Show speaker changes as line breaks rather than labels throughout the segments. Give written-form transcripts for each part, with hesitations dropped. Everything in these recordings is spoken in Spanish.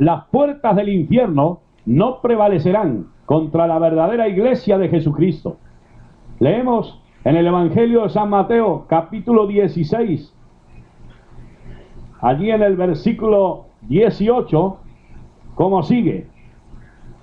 las puertas del infierno no prevalecerán contra la verdadera iglesia de Jesucristo. Leemos en el Evangelio de San Mateo, capítulo 16, allí en el versículo 18, como sigue: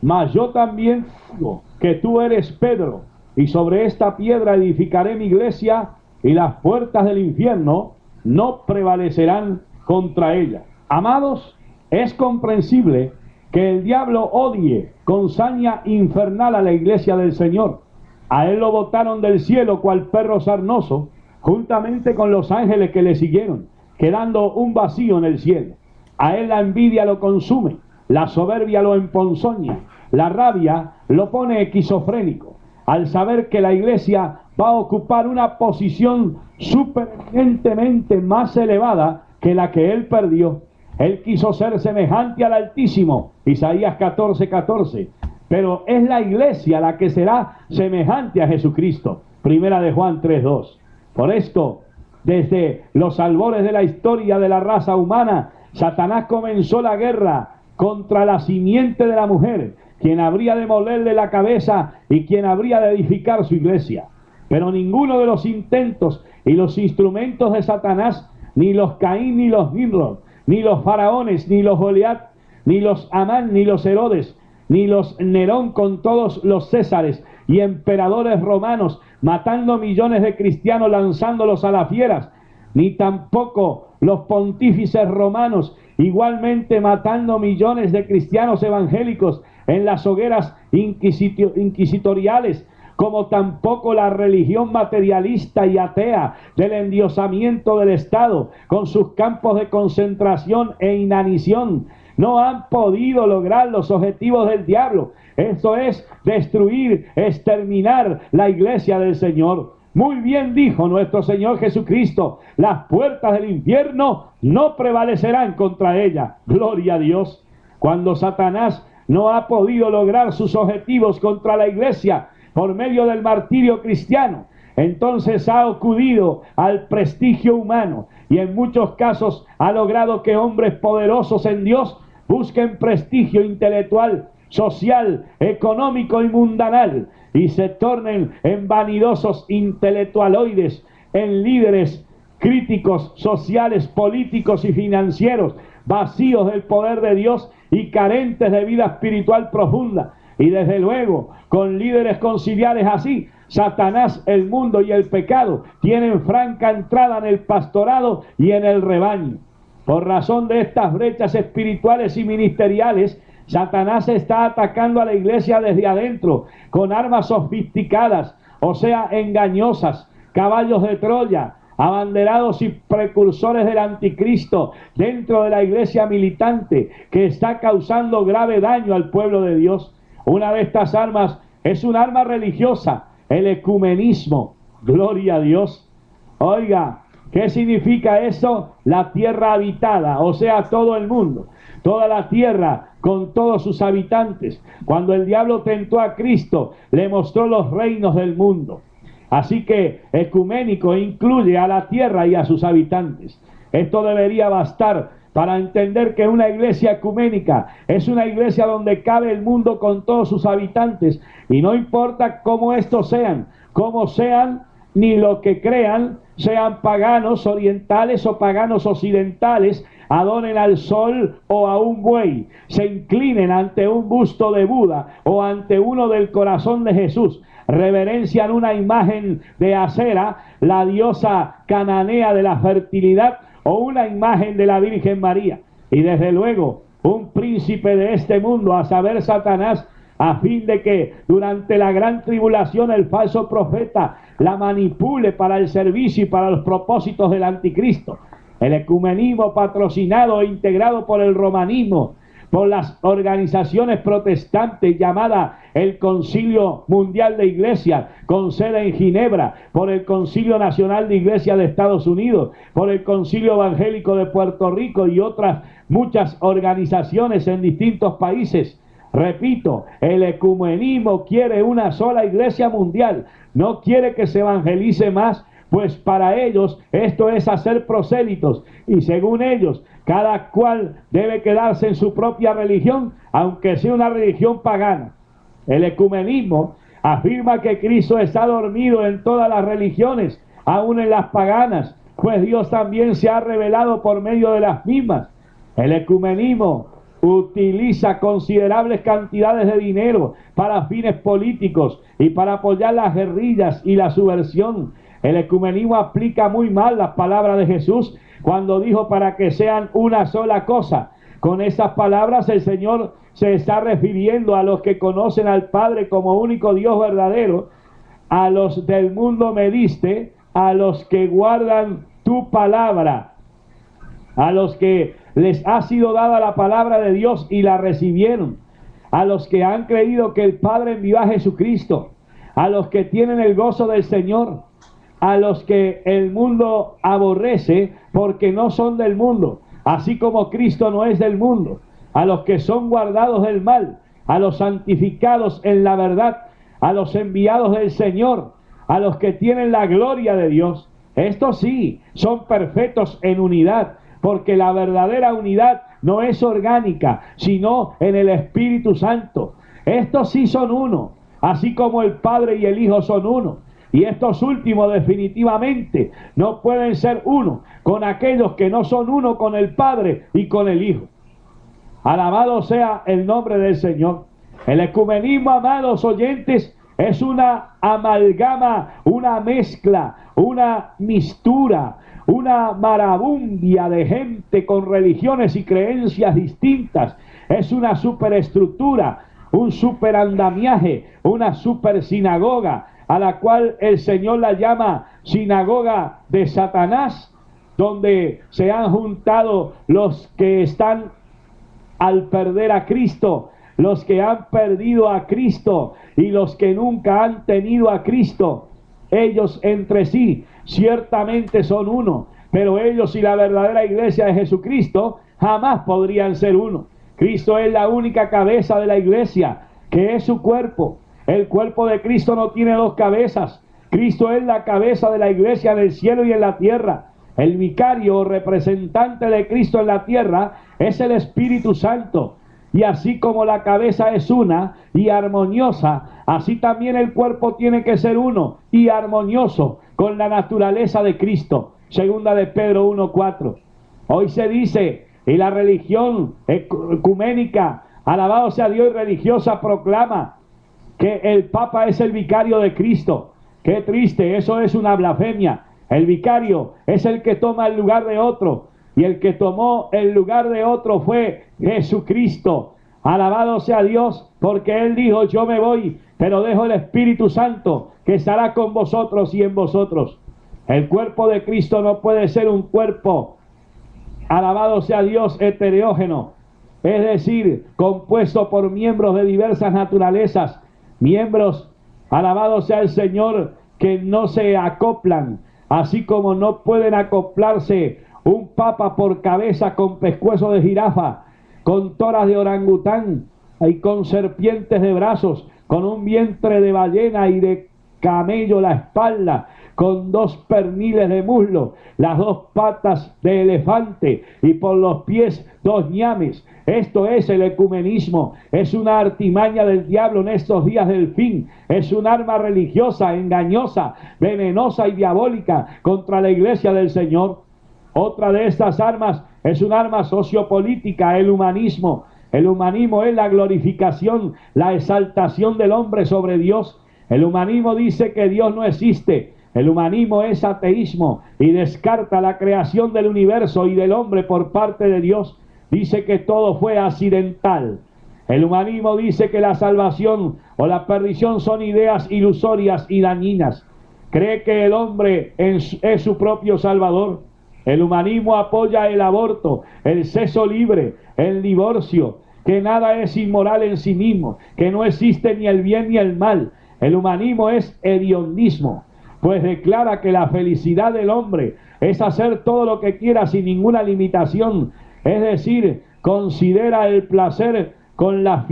mas yo también digo que tú eres Pedro, y sobre esta piedra edificaré mi iglesia, y las puertas del infierno no prevalecerán contra ella. Amados, es comprensible que el diablo odie con saña infernal a la iglesia del Señor. A él lo botaron del cielo cual perro sarnoso, juntamente con los ángeles que le siguieron, quedando un vacío en el cielo. A él la envidia lo consume, la soberbia lo emponzoña, la rabia lo pone esquizofrénico, al saber que la iglesia va a ocupar una posición supereminentemente más elevada que la que él perdió. Él quiso ser semejante al Altísimo, Isaías 14:14, pero es la iglesia la que será semejante a Jesucristo, Primera de Juan 3:2. Por esto, desde los albores de la historia de la raza humana, Satanás comenzó la guerra contra la simiente de la mujer, quien habría de molerle la cabeza y quien habría de edificar su iglesia. Pero ninguno de los intentos y los instrumentos de Satanás, ni los Caín, ni los Nimrod, ni los faraones, ni los Goliat, ni los Amán, ni los Herodes, ni los Nerón con todos los Césares y emperadores romanos, matando millones de cristianos, lanzándolos a las fieras, ni tampoco los pontífices romanos, igualmente matando millones de cristianos evangélicos en las hogueras inquisitoriales, como tampoco la religión materialista y atea del endiosamiento del Estado, con sus campos de concentración e inanición, no han podido lograr los objetivos del diablo. Esto es, destruir, exterminar la iglesia del Señor. Muy bien dijo nuestro Señor Jesucristo: las puertas del infierno no prevalecerán contra ella. Gloria a Dios. Cuando Satanás no ha podido lograr sus objetivos contra la iglesia por medio del martirio cristiano, entonces ha acudido al prestigio humano, y en muchos casos ha logrado que hombres poderosos en Dios busquen prestigio intelectual, social, económico y mundanal, y se tornen en vanidosos intelectualoides, en líderes críticos, sociales, políticos y financieros, vacíos del poder de Dios y carentes de vida espiritual profunda. Y desde luego, con líderes conciliares así, Satanás, el mundo y el pecado tienen franca entrada en el pastorado y en el rebaño. Por razón de estas brechas espirituales y ministeriales, Satanás está atacando a la iglesia desde adentro con armas sofisticadas, o sea, engañosas, caballos de Troya, abanderados y precursores del anticristo dentro de la iglesia militante, que está causando grave daño al pueblo de Dios. Una de estas armas es un arma religiosa, el ecumenismo. Gloria a Dios. Oiga, ¿qué significa eso? La tierra habitada, o sea, todo el mundo, toda la tierra con todos sus habitantes. Cuando el diablo tentó a Cristo, le mostró los reinos del mundo. Así que ecuménico incluye a la tierra y a sus habitantes. Esto debería bastar para entender que una iglesia ecuménica es una iglesia donde cabe el mundo con todos sus habitantes, y no importa cómo estos sean, cómo sean, ni lo que crean, sean paganos orientales o paganos occidentales, adoren al sol o a un buey, se inclinen ante un busto de Buda o ante uno del corazón de Jesús, reverencian una imagen de Acera, la diosa cananea de la fertilidad, o una imagen de la Virgen María, y desde luego un príncipe de este mundo, a saber, Satanás, a fin de que durante la gran tribulación el falso profeta la manipule para el servicio y para los propósitos del anticristo. El ecumenismo, patrocinado e integrado por el romanismo, por las organizaciones protestantes, llamada el Concilio Mundial de Iglesias, con sede en Ginebra, por el Concilio Nacional de Iglesias de Estados Unidos, por el Concilio Evangélico de Puerto Rico y otras muchas organizaciones en distintos países. Repito, el ecumenismo quiere una sola iglesia mundial, no quiere que se evangelice más, pues para ellos esto es hacer prosélitos, y según ellos, Cada cual debe quedarse en su propia religión, aunque sea una religión pagana. El ecumenismo afirma que Cristo está dormido en todas las religiones, aún en las paganas, pues Dios también se ha revelado por medio de las mismas. El ecumenismo utiliza considerables cantidades de dinero para fines políticos y para apoyar las guerrillas y la subversión. El ecumenismo aplica muy mal las palabras de Jesús cuando dijo para que sean una sola cosa. Con esas palabras el Señor se está refiriendo a los que conocen al Padre como único Dios verdadero, a los del mundo me diste, a los que guardan tu palabra, a los que les ha sido dada la palabra de Dios y la recibieron, a los que han creído que el Padre envió a Jesucristo, a los que tienen el gozo del Señor, a los que el mundo aborrece porque no son del mundo, así como Cristo no es del mundo, a los que son guardados del mal, a los santificados en la verdad, a los enviados del Señor, a los que tienen la gloria de Dios. Estos sí son perfectos en unidad, porque la verdadera unidad no es orgánica, sino en el Espíritu Santo. Estos sí son uno, así como el Padre y el Hijo son uno. Y estos últimos definitivamente no pueden ser uno con aquellos que no son uno con el Padre y con el Hijo. Alabado sea el nombre del Señor. El ecumenismo, amados oyentes, es una amalgama, una mezcla, una mistura, una marabundia de gente con religiones y creencias distintas. Es una superestructura, un superandamiaje, una supersinagoga, a la cual el Señor la llama sinagoga de Satanás, donde se han juntado los que están al perder a Cristo, los que han perdido a Cristo y los que nunca han tenido a Cristo. Ellos entre sí ciertamente son uno, pero ellos y la verdadera iglesia de Jesucristo jamás podrían ser uno. Cristo es la única cabeza de la iglesia, que es su cuerpo. El cuerpo de Cristo no tiene dos cabezas. Cristo es la cabeza de la iglesia en el cielo y en la tierra. El vicario o representante de Cristo en la tierra es el Espíritu Santo. Y así como la cabeza es una y armoniosa, así también el cuerpo tiene que ser uno y armonioso con la naturaleza de Cristo. Segunda de Pedro 1:4. Hoy se dice, y la religión ecuménica, alabado sea Dios, y religiosa, proclama que el Papa es el vicario de Cristo. Qué triste, eso es una blasfemia. El vicario es el que toma el lugar de otro, y el que tomó el lugar de otro fue Jesucristo. Alabado sea Dios, porque Él dijo, yo me voy, pero dejo el Espíritu Santo, que estará con vosotros y en vosotros. El cuerpo de Cristo no puede ser un cuerpo, alabado sea Dios, heterógeno, es decir, compuesto por miembros de diversas naturalezas, miembros, alabado sea el Señor, que no se acoplan, así como no pueden acoplarse un papa por cabeza con pescuezo de jirafa, con toras de orangután y con serpientes de brazos, con un vientre de ballena y de camello la espalda, con dos perniles de muslo, las dos patas de elefante y por los pies dos ñames. Esto es el ecumenismo, es una artimaña del diablo en estos días del fin, es un arma religiosa, engañosa, venenosa y diabólica contra la iglesia del Señor. Otra de estas armas es un arma sociopolítica, el humanismo. El humanismo es la glorificación, la exaltación del hombre sobre Dios. El humanismo dice que Dios no existe. El humanismo es ateísmo y descarta la creación del universo y del hombre por parte de Dios. Dice que todo fue accidental. El humanismo dice que la salvación o la perdición son ideas ilusorias y dañinas. Cree que el hombre es su propio salvador. El humanismo apoya el aborto, el sexo libre, el divorcio, que nada es inmoral en sí mismo, que no existe ni el bien ni el mal. El humanismo es hedionismo, pues declara que la felicidad del hombre es hacer todo lo que quiera sin ninguna limitación, es decir, considera el placer con la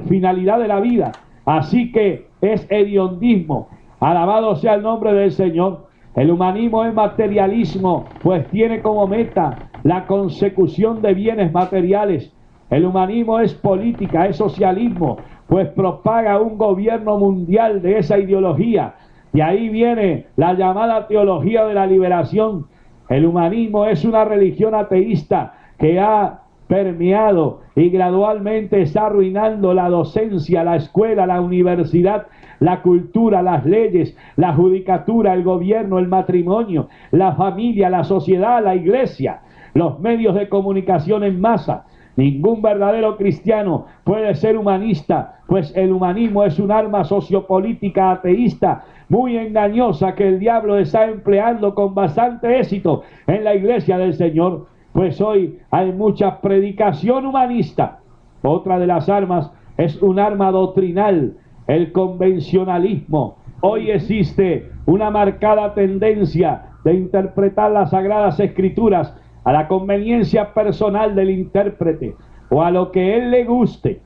finalidad de la vida. Así que es hedionismo. Alabado sea el nombre del Señor. El humanismo es materialismo, pues tiene como meta la consecución de bienes materiales. El humanismo es política, es socialismo, pues propaga un gobierno mundial de esa ideología. Y ahí viene la llamada teología de la liberación. El humanismo es una religión ateísta que ha permeado y gradualmente está arruinando la docencia, la escuela, la universidad, la cultura, las leyes, la judicatura, el gobierno, el matrimonio, la familia, la sociedad, la iglesia, los medios de comunicación en masa. Ningún verdadero cristiano puede ser humanista, pues el humanismo es un arma sociopolítica ateísta muy engañosa que el diablo está empleando con bastante éxito en la iglesia del Señor. Pues hoy hay mucha predicación humanista. Otra de las armas es un arma doctrinal, el convencionalismo. Hoy existe una marcada tendencia de interpretar las Sagradas Escrituras a la conveniencia personal del intérprete o a lo que él le guste,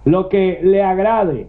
lo que le agrade.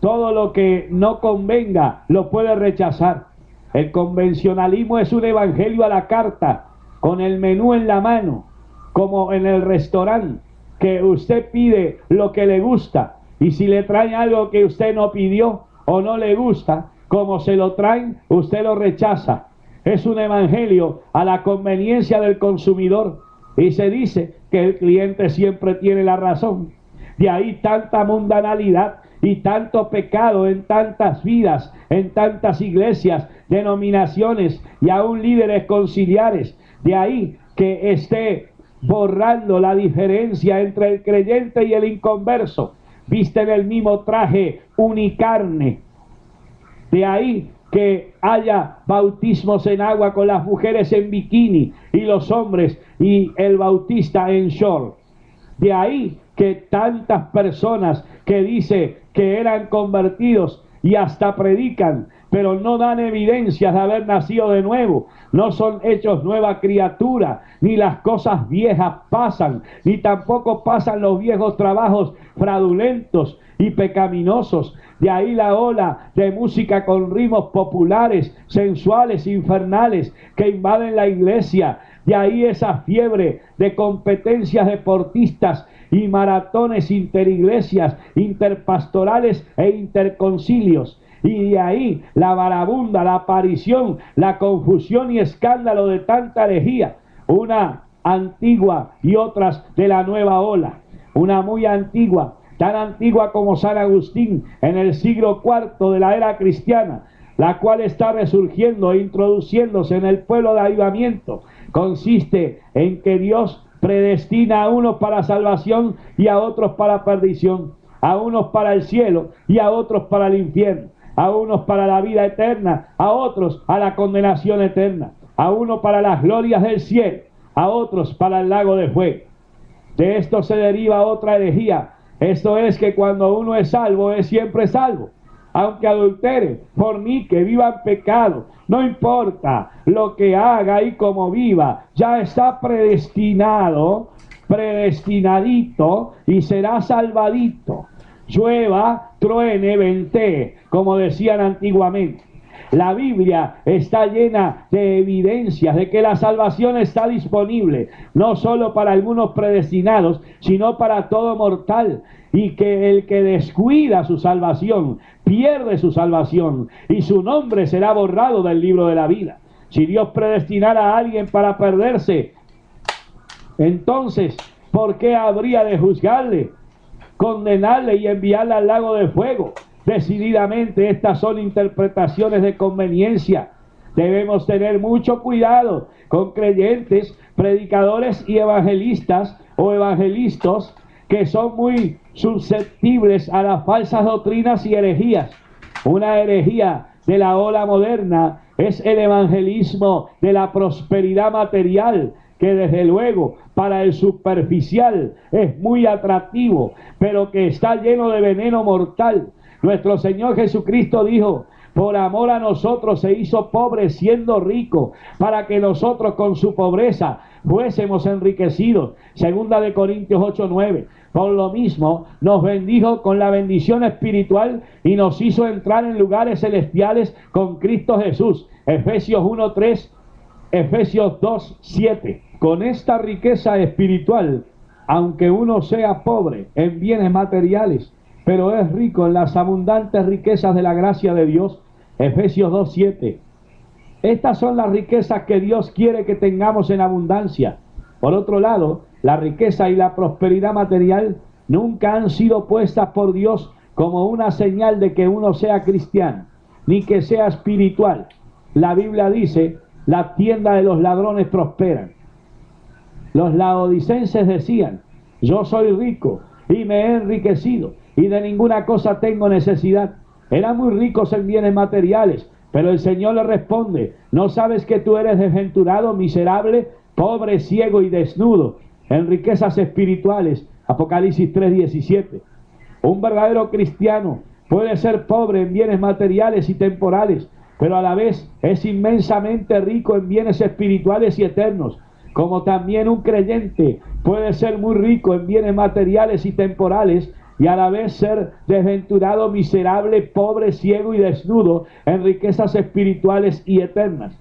Todo lo que no convenga lo puede rechazar. El convencionalismo es un evangelio a la carta, con el menú en la mano, como en el restaurante, que usted pide lo que le gusta, y si le traen algo que usted no pidió o no le gusta, como se lo traen, usted lo rechaza. Es un evangelio a la conveniencia del consumidor, y se dice que el cliente siempre tiene la razón. De ahí tanta mundanalidad y tanto pecado en tantas vidas, en tantas iglesias, denominaciones y aún líderes conciliares. De ahí que esté borrando la diferencia entre el creyente y el inconverso. Visten el mismo traje unicarne. De ahí que haya bautismos en agua con las mujeres en bikini y los hombres y el bautista en short. De ahí que tantas personas que dice que eran convertidos y hasta predican, pero no dan evidencias de haber nacido de nuevo, no son hechos nueva criatura, ni las cosas viejas pasan, ni tampoco pasan los viejos trabajos fraudulentos y pecaminosos. De ahí la ola de música con ritmos populares, sensuales, infernales, que invaden la iglesia. De ahí esa fiebre de competencias deportistas y maratones interiglesias, interpastorales e interconcilios. Y de ahí la varabunda, la aparición, la confusión y escándalo de tanta herejía. Una antigua y otras de la nueva ola. Una muy antigua, tan antigua como San Agustín en el siglo IV de la era cristiana, la cual está resurgiendo e introduciéndose en el pueblo de avivamiento. Consiste en que Dios predestina a unos para salvación y a otros para perdición, a unos para el cielo y a otros para el infierno, a unos para la vida eterna, a otros a la condenación eterna, a unos para las glorias del cielo, a otros para el lago de fuego. De esto se deriva otra herejía. Esto es que cuando uno es salvo, es siempre salvo. Aunque adultere, fornique, viva en pecado, no importa lo que haga y cómo viva, ya está predestinado, predestinadito y será salvadito. Llueva, truene, ventee, como decían antiguamente. La Biblia está llena de evidencias de que la salvación está disponible, no solo para algunos predestinados, sino para todo mortal. Y que el que descuida su salvación, pierde su salvación, y su nombre será borrado del libro de la vida. Si Dios predestinara a alguien para perderse, entonces, ¿por qué habría de juzgarle, condenarle y enviarle al lago de fuego? Decididamente estas son interpretaciones de conveniencia. Debemos tener mucho cuidado con creyentes, predicadores y evangelistas o evangelistas que son muy susceptibles a las falsas doctrinas y herejías. Una herejía de la ola moderna es el evangelismo de la prosperidad material, que desde luego para el superficial es muy atractivo, pero que está lleno de veneno mortal. Nuestro Señor Jesucristo dijo: por amor a nosotros se hizo pobre siendo rico, para que nosotros con su pobreza fuésemos enriquecidos. Segunda de Corintios 8:9. Por lo mismo, nos bendijo con la bendición espiritual y nos hizo entrar en lugares celestiales con Cristo Jesús. Efesios 1:3, Efesios 2:7. Con esta riqueza espiritual, aunque uno sea pobre en bienes materiales, pero es rico en las abundantes riquezas de la gracia de Dios. Efesios 2:7. Estas son las riquezas que Dios quiere que tengamos en abundancia. Por otro lado, la riqueza y la prosperidad material nunca han sido puestas por Dios como una señal de que uno sea cristiano, ni que sea espiritual. La Biblia dice, la tienda de los ladrones prosperan. Los laodicenses decían, yo soy rico y me he enriquecido y de ninguna cosa tengo necesidad. Eran muy ricos en bienes materiales, pero el Señor le responde, ¿no sabes que tú eres desventurado, miserable, pobre, ciego y desnudo en riquezas espirituales? Apocalipsis 3:17. Un verdadero cristiano puede ser pobre en bienes materiales y temporales, pero a la vez es inmensamente rico en bienes espirituales y eternos. Como también un creyente puede ser muy rico en bienes materiales y temporales y a la vez ser desventurado, miserable, pobre, ciego y desnudo en riquezas espirituales y eternas.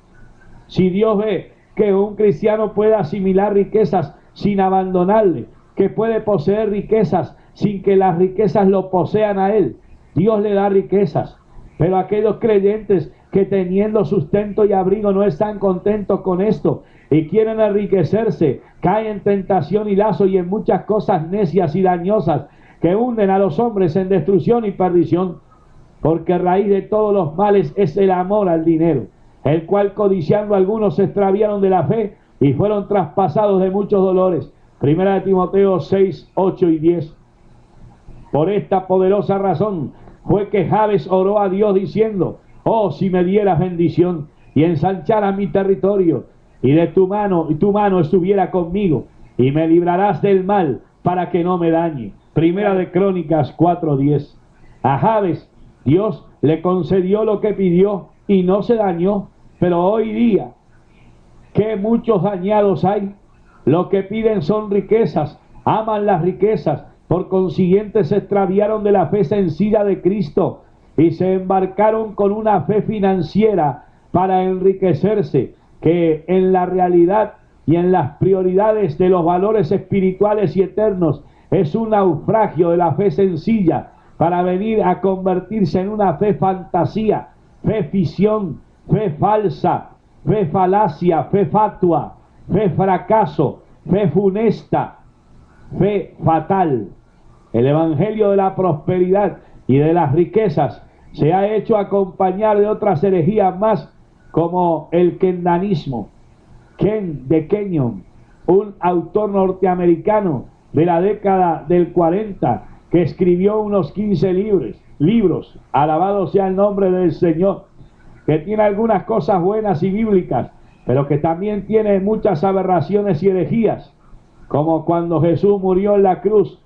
Si Dios ve que un cristiano puede asimilar riquezas sin abandonarle, que puede poseer riquezas sin que las riquezas lo posean a él, Dios le da riquezas. Pero aquellos creyentes que teniendo sustento y abrigo no están contentos con esto y quieren enriquecerse, caen en tentación y lazo y en muchas cosas necias y dañosas que hunden a los hombres en destrucción y perdición, porque raíz de todos los males es el amor al dinero, el cual codiciando algunos se extraviaron de la fe y fueron traspasados de muchos dolores. Primera de Timoteo 6:8 y 10. Por esta poderosa razón fue que Jabes oró a Dios diciendo, oh, si me dieras bendición y ensancharas mi territorio, y de tu mano estuviera conmigo, y me librarás del mal para que no me dañe. Primera de Crónicas 4:10. A Jabes Dios le concedió lo que pidió y no se dañó, pero hoy día, que muchos dañados hay, lo que piden son riquezas, aman las riquezas, por consiguiente se extraviaron de la fe sencilla de Cristo y se embarcaron con una fe financiera para enriquecerse, que en la realidad y en las prioridades de los valores espirituales y eternos es un naufragio de la fe sencilla para venir a convertirse en una fe fantasía, fe ficción, fe falsa, fe falacia, fe fatua, fe fracaso, fe funesta, fe fatal. El evangelio de la prosperidad y de las riquezas se ha hecho acompañar de otras herejías más, como el kendanismo. Ken de Kenyon, un autor norteamericano de la década del 40, que escribió unos 15 libros, alabado sea el nombre del Señor, que tiene algunas cosas buenas y bíblicas, pero que también tiene muchas aberraciones y herejías, como cuando Jesús murió en la cruz,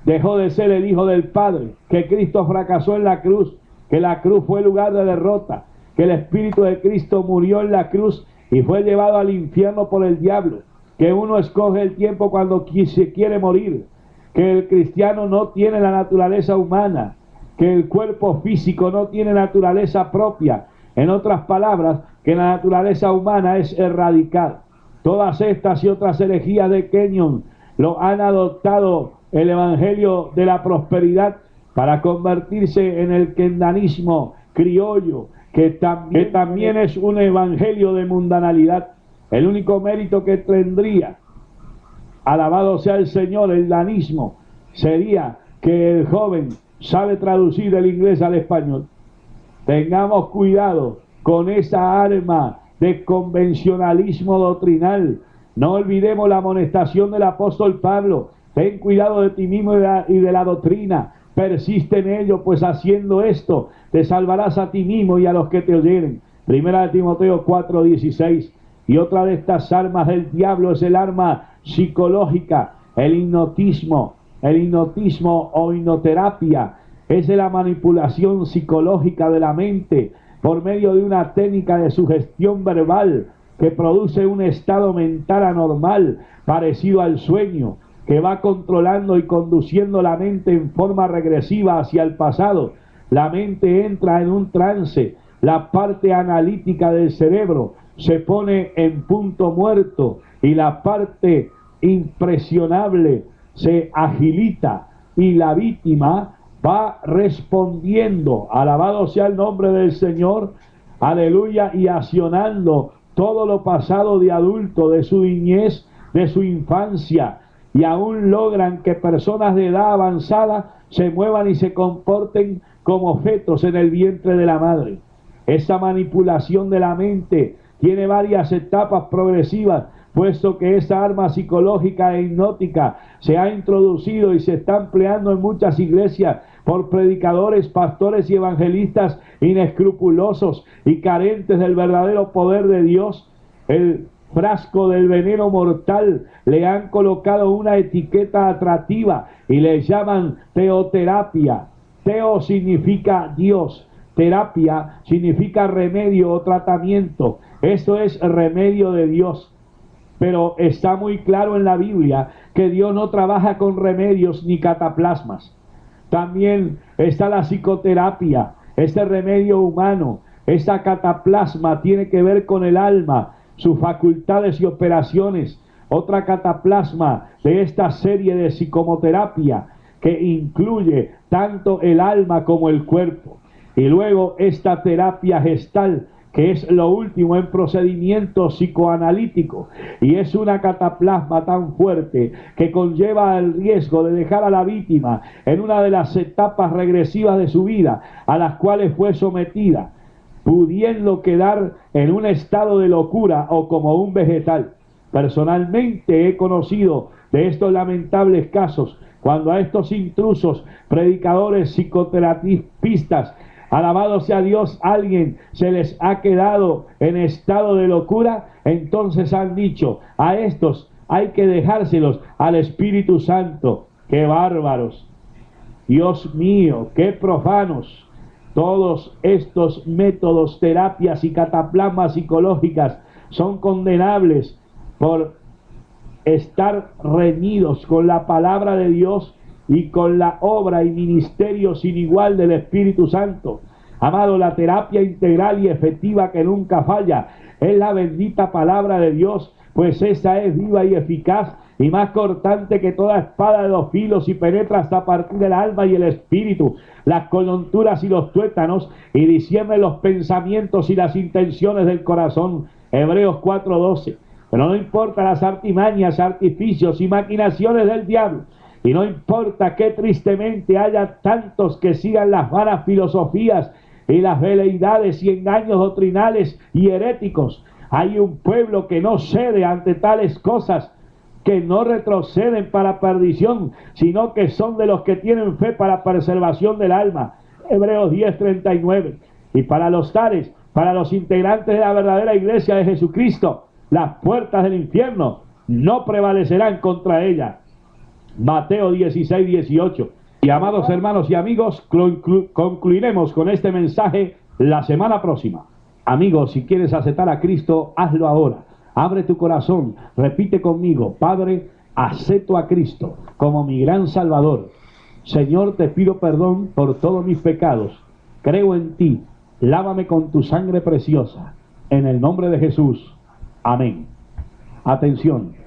dejó de ser el Hijo del Padre, que Cristo fracasó en la cruz, que la cruz fue lugar de derrota, que el Espíritu de Cristo murió en la cruz y fue llevado al infierno por el diablo, que uno escoge el tiempo cuando se quiere morir, que el cristiano no tiene la naturaleza humana, que el cuerpo físico no tiene naturaleza propia, en otras palabras, que la naturaleza humana es erradicada. Todas estas y otras herejías de Kenyon lo han adoptado el evangelio de la prosperidad para convertirse en el kendanismo criollo, que también es un evangelio de mundanalidad. El único mérito que tendría, alabado sea el Señor, el danismo, sería que el joven sabe traducir del inglés al español. Tengamos cuidado con esa arma de convencionalismo doctrinal. No olvidemos la amonestación del apóstol Pablo: ten cuidado de ti mismo y de la doctrina, persiste en ello, pues haciendo esto te salvarás a ti mismo y a los que te oyeren. Primera de Timoteo 4:16. Y otra de estas armas del diablo es el arma psicológica, el hipnotismo o hipnoterapia. Es la manipulación psicológica de la mente por medio de una técnica de sugestión verbal que produce un estado mental anormal parecido al sueño, que va controlando y conduciendo la mente en forma regresiva hacia el pasado. La mente entra en un trance, la parte analítica del cerebro se pone en punto muerto y la parte impresionable se agilita y la víctima va respondiendo, alabado sea el nombre del Señor, aleluya, y accionando todo lo pasado de adulto, de su niñez, de su infancia, y aún logran que personas de edad avanzada se muevan y se comporten como fetos en el vientre de la madre. Esa manipulación de la mente tiene varias etapas progresivas, puesto que esa arma psicológica e hipnótica se ha introducido y se está empleando en muchas iglesias por predicadores, pastores y evangelistas inescrupulosos y carentes del verdadero poder de Dios. El frasco del veneno mortal le han colocado una etiqueta atractiva y le llaman teoterapia. Teo significa Dios, terapia significa remedio o tratamiento. Eso es remedio de Dios. Pero está muy claro en la Biblia que Dios no trabaja con remedios ni cataplasmas. También está la psicoterapia, ese remedio humano. Esa cataplasma tiene que ver con el alma, sus facultades y operaciones. Otra cataplasma de esta serie de psicoterapia que incluye tanto el alma como el cuerpo. Y luego esta terapia gestal, que es lo último en procedimiento psicoanalítico, y es una cataplasma tan fuerte que conlleva el riesgo de dejar a la víctima en una de las etapas regresivas de su vida a las cuales fue sometida, pudiendo quedar en un estado de locura o como un vegetal. Personalmente he conocido de estos lamentables casos cuando a estos intrusos predicadores psicoterapistas, alabado sea Dios, alguien se les ha quedado en estado de locura, entonces han dicho, a estos hay que dejárselos al Espíritu Santo. ¡Qué bárbaros! Dios mío, qué profanos. Todos estos métodos, terapias y cataplasmas psicológicas son condenables por estar reñidos con la palabra de Dios y con la obra y ministerio sin igual del Espíritu Santo. Amado, la terapia integral y efectiva que nunca falla es la bendita palabra de Dios, pues esa es viva y eficaz y más cortante que toda espada de dos filos y penetra hasta partir del alma y el espíritu, las coyunturas y los tuétanos, y discierne los pensamientos y las intenciones del corazón. Hebreos 4:12. Pero no importa las artimañas, artificios y maquinaciones del diablo, y no importa que tristemente haya tantos que sigan las vanas filosofías y las veleidades y engaños doctrinales y heréticos, hay un pueblo que no cede ante tales cosas, que no retroceden para perdición, sino que son de los que tienen fe para preservación del alma. Hebreos 10:39. Y para los tales, para los integrantes de la verdadera iglesia de Jesucristo, las puertas del infierno no prevalecerán contra ella. Mateo 16:18. Y amados hermanos y amigos, concluiremos con este mensaje la semana próxima. Amigos, si quieres aceptar a Cristo, hazlo ahora. Abre tu corazón, repite conmigo: Padre, acepto a Cristo como mi gran Salvador. Señor, te pido perdón por todos mis pecados. Creo en ti, lávame con tu sangre preciosa. En el nombre de Jesús. Amén. Atención.